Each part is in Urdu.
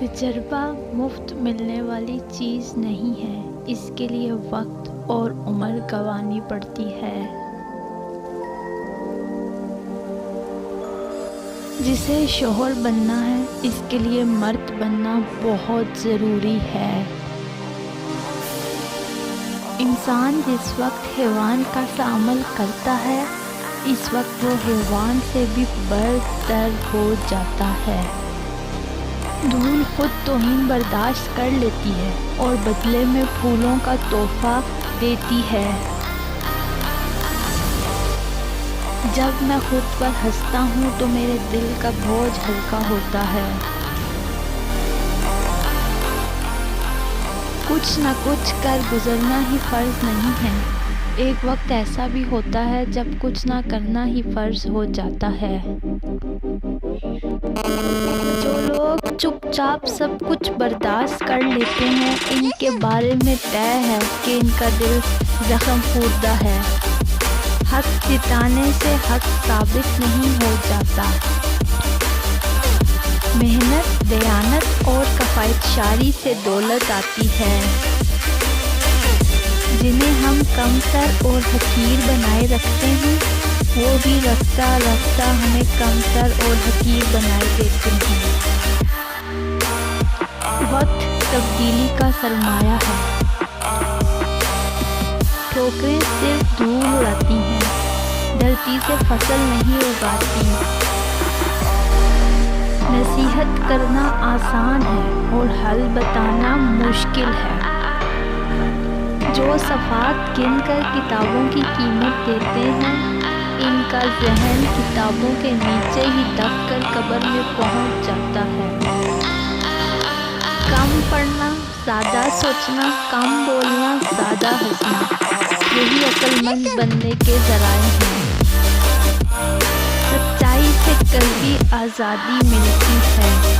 تجربہ مفت ملنے والی چیز نہیں ہے، اس کے لیے وقت اور عمر گنوانی پڑتی ہے۔ جسے شوہر بننا ہے، اس کے لیے مرد بننا بہت ضروری ہے۔ انسان جس وقت حیوان کا سا عمل کرتا ہے، اس وقت وہ حیوان سے بھی برتر ہو جاتا ہے۔ دھول خود توہین برداشت کر لیتی ہے اور بدلے میں پھولوں کا تحفہ دیتی ہے۔ جب میں خود پر ہنستا ہوں تو میرے دل کا بوجھ ہلکا ہوتا ہے۔ کچھ نہ کچھ کر گزرنا ہی فرض نہیں ہے۔ ایک وقت ایسا بھی ہوتا ہے جب کچھ نہ کرنا ہی فرض ہو جاتا ہے۔ جو لوگ چپ چاپ سب کچھ برداشت کر لیتے ہیں، ان کے بارے میں طے ہے کہ ان کا دل زخم خوردہ ہے۔ حق جتانے سے حق ثابت نہیں ہو جاتا۔ محنت، دیانت اور کفایتشاری سے دولت آتی ہے۔ جنہیں ہم کمتر اور حقیر بنائے رکھتے ہیں، وہ بھی رفتہ رفتہ ہمیں کمتر اور حقیر بنائے دیتے ہیں۔ وقت تبدیلی کا سرمایہ ہے۔ ٹھوکریں صرف دھول اڑاتی ہیں، دھرتی سے فصل نہیں اگاتی۔ نصیحت کرنا آسان ہے اور حل بتانا مشکل ہے۔ جو صفحات گن کر کتابوں کی قیمت دیتے ہیں، ان کا ذہن کتابوں کے نیچے ہی دب کر قبر میں پہنچ جاتا ہے۔ کم پڑھنا، زیادہ سوچنا، کم بولنا، زیادہ ہنسنا، یہی عقل مند بننے کے ذرائع ہیں۔ سچائی سے قلبی آزادی ملتی ہے۔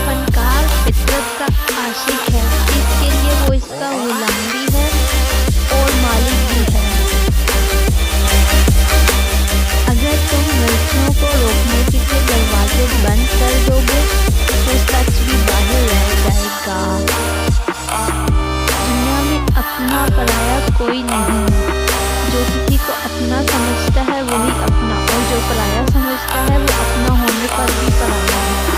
فنکار فطرت کا عاشق ہے، اس کے لیے وہ اس کا غلام بھی ہے اور مالک بھی ہے۔ اگر تم غلطیوں کو روکنے کے لیے دروازے بند کر دو گے تو سچ بھی باہر رہ جائے گا۔ دنیا میں اپنا پرایا کوئی نہیں ہے۔ جو کسی کو اپنا سمجھتا ہے وہی اپنا، اور جو پرایا سمجھتا ہے وہ اپنا ہونے پر بھی پرایا ہے۔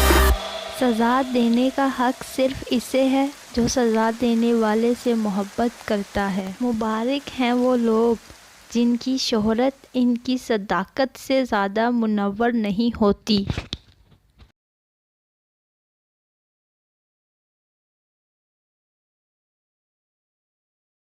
سزا دینے کا حق صرف اسے ہے جو سزا دینے والے سے محبت کرتا ہے۔ مبارک ہیں وہ لوگ جن کی شہرت ان کی صداقت سے زیادہ منور نہیں ہوتی۔